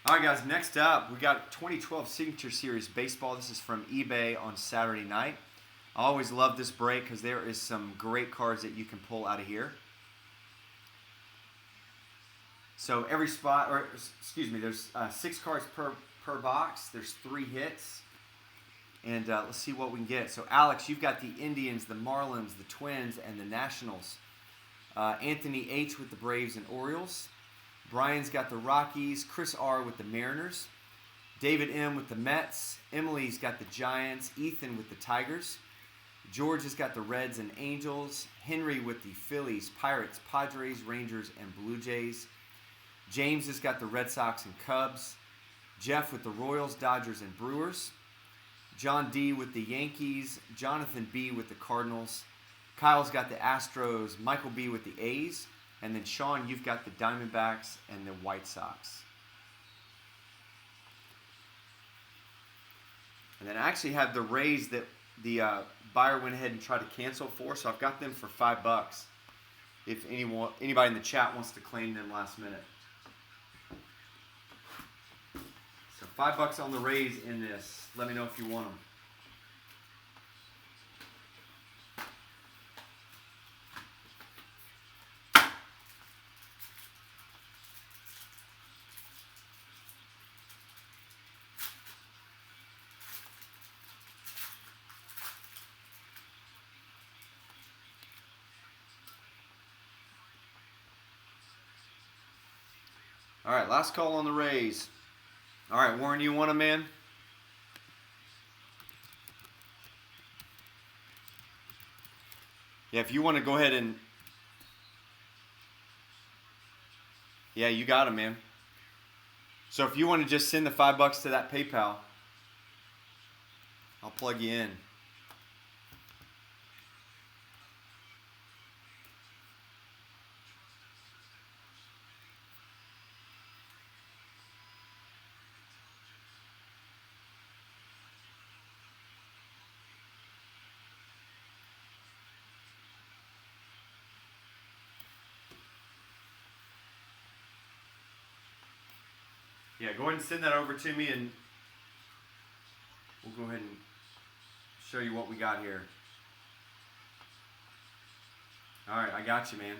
All right, guys, next up, we got 2012 Signature Series Baseball. This is from eBay on Saturday night. I always love this break because there is some great cards that you can pull out of here. So every spot, or excuse me, there's 6 cards per box. There's 3 hits. And let's see what we can get. So Alex, you've got the Indians, the Marlins, the Twins, and the Nationals. Anthony H. with the Braves and Orioles. Brian's got the Rockies. Chris R. with the Mariners. David M. with the Mets. Emily's got the Giants. Ethan with the Tigers. George has got the Reds and Angels. Henry with the Phillies, Pirates, Padres, Rangers, and Blue Jays. James has got the Red Sox and Cubs. Jeff with the Royals, Dodgers, and Brewers. John D. with the Yankees. Jonathan B. with the Cardinals. Kyle's got the Astros. Michael B. with the A's. And then Sean, you've got the Diamondbacks and the White Sox. And then I actually have the Rays that the buyer went ahead and tried to cancel for, so I've got them for $5 if anybody in the chat wants to claim them last minute. So $5 on the Rays in this. Let me know if you want them. All right, last call on the Rays. All right, Warren, you want them, man? Yeah, if you want to go ahead and... Yeah, you got them, man. So if you want to just send the $5 to that PayPal, I'll plug you in. Yeah, go ahead and send that over to me and we'll go ahead and show you what we got here. All right, I got you, man.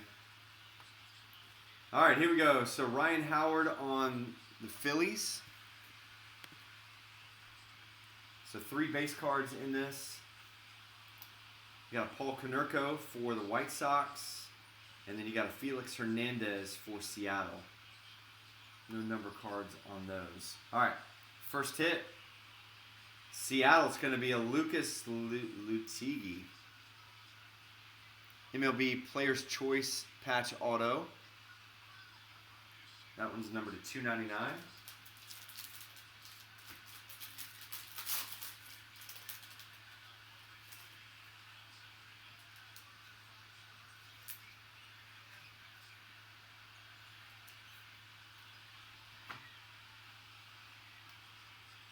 All right, here we go. So Ryan Howard on the Phillies. So 3 base cards in this. You got a Paul Konerko for the White Sox. And then you got a Felix Hernandez for Seattle. No number cards on those. All right, first hit. Seattle's going to be a Lucas Lutigi. MLB Player's Choice Patch Auto. That one's numbered to 299.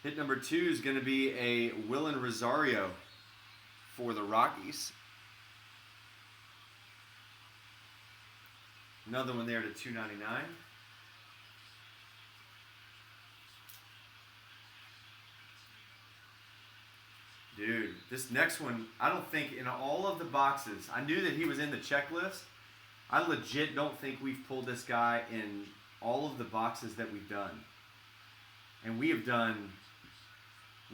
Hit number 2 is going to be a Willen Rosario for the Rockies. Another one there to 299. Dude, this next one, I don't think in all of the boxes, I knew that he was in the checklist. I legit don't think we've pulled this guy in all of the boxes that we've done. And we've done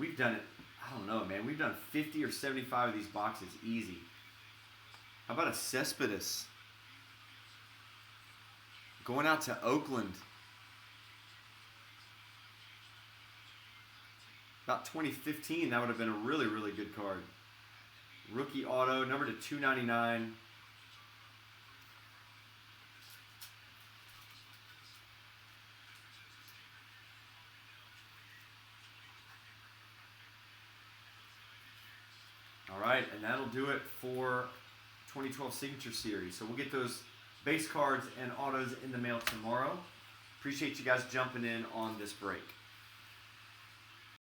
it, I don't know, man. We've done 50 or 75 of these boxes easy. How about a Cespedes? Going out to Oakland. About 2015, that would have been a really, really good card. Rookie auto, number to 299. All right, and that'll do it for 2012 Signature Series. So we'll get those base cards and autos in the mail tomorrow. Appreciate you guys jumping in on this break.